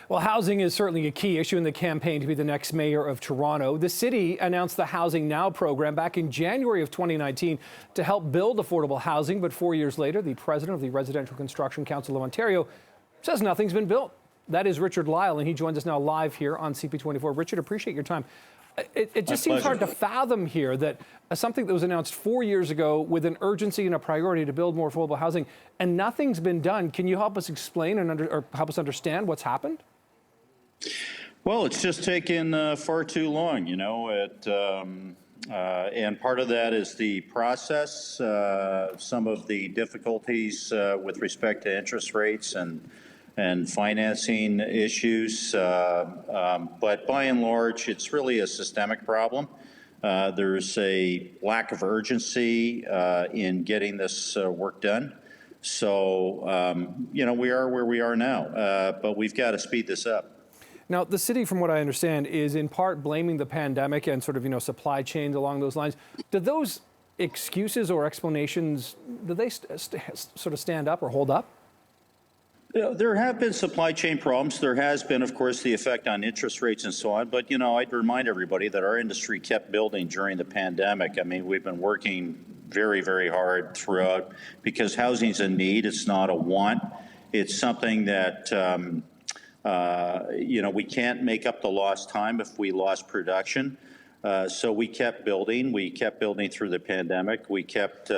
Well, housing is certainly a key issue in the campaign to be the next mayor of Toronto. The city announced the Housing Now program back in January of 2019 to help build affordable housing. But 4 years later, the president of the Residential Construction Council of Ontario says nothing's been built. That is Richard Lyle, and he joins us now live here on CP24. Richard, appreciate your time. It just seems hard to fathom here that something that was announced 4 years ago with an urgency and a priority to build more affordable housing, and nothing's been done. Can you help us explain or help us understand what's happened? Well, it's just taken far too long, and part of that is the process, some of the difficulties with respect to interest rates and financing issues. But by and large, it's really a systemic problem. There's a lack of urgency in getting this work done. So, we are where we are now, but we've got to speed this up. Now, the city, from what I understand, is in part blaming the pandemic and sort of, supply chains along those lines. Do those excuses or explanations, do they sort of stand up or hold up? There have been supply chain problems. There has been, of course, the effect on interest rates and so on. But, I'd remind everybody that our industry kept building during the pandemic. I mean, we've been working very, very hard throughout because housing's a need. It's not a want. It's something that, we can't make up the lost time if we lost production. So we kept building. We kept building through the pandemic. We kept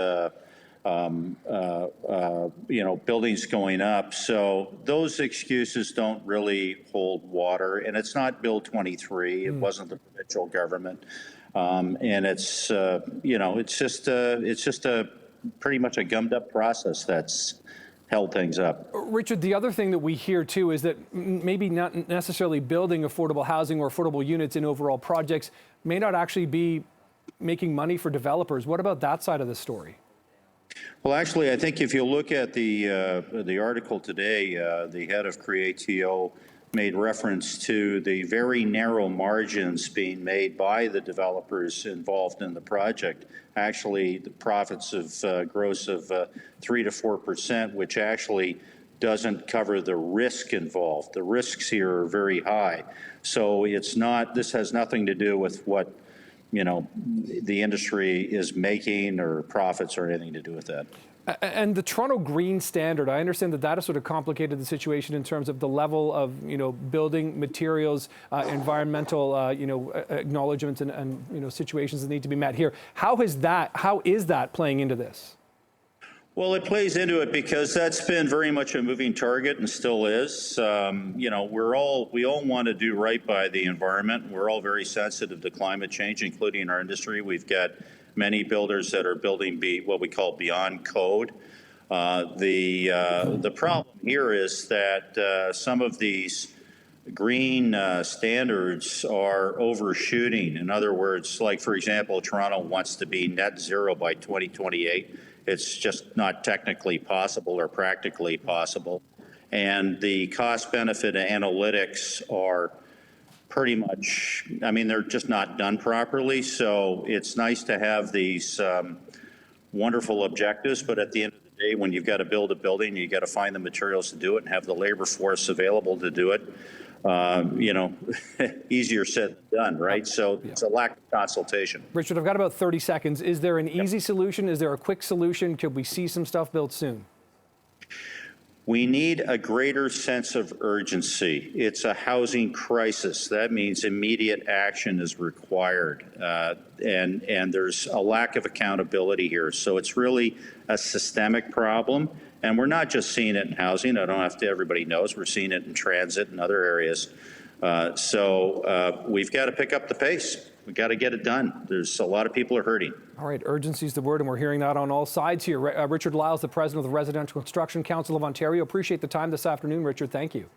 buildings going up. So those excuses don't really hold water. And it's not Bill 23. It wasn't the provincial government. And it's just a pretty much a gummed up process that's held things up. Richard, the other thing that we hear too is that maybe not necessarily building affordable housing or affordable units in overall projects may not actually be making money for developers. What about that side of the story? Well, actually, I think if you look at the article today, the head of Creatio made reference to the very narrow margins being made by the developers involved in the project. Actually, the profits of gross of 3 to 4%, which actually doesn't cover the risk involved. The risks here are very high. So it's not. This has nothing to do with what the industry is making or profits or anything to do with that. And the Toronto Green Standard, I understand that has sort of complicated the situation in terms of the level of, building materials, environmental, acknowledgements and situations that need to be met here. How is that playing into this? Well, it plays into it because that's been very much a moving target and still is. We all want to do right by the environment. We're all very sensitive to climate change, including our industry. We've got many builders that are building what we call beyond code. The problem here is that some of these green standards are overshooting. In other words, like, for example, Toronto wants to be net zero by 2028. It's just not technically possible or practically possible. And the cost-benefit analytics are pretty much, they're just not done properly. So it's nice to have these wonderful objectives, but at the end of the day, when you've got to build a building, you've got to find the materials to do it and have the labor force available to do it. Easier said than done, right? So it's a lack of consultation. Richard, I've got about 30 seconds. Is there an easy solution? Is there a quick solution? Could we see some stuff built soon? We need a greater sense of urgency. It's a housing crisis. That means immediate action is required. And there's a lack of accountability here. So it's really a systemic problem. And we're not just seeing it in housing. Everybody knows we're seeing it in transit and other areas. So we've got to pick up the pace. We've got to get it done. There's a lot of people are hurting. All right, urgency is the word, and we're hearing that on all sides here. Richard Lyle is the president of the Residential Construction Council of Ontario. Appreciate the time this afternoon, Richard. Thank you.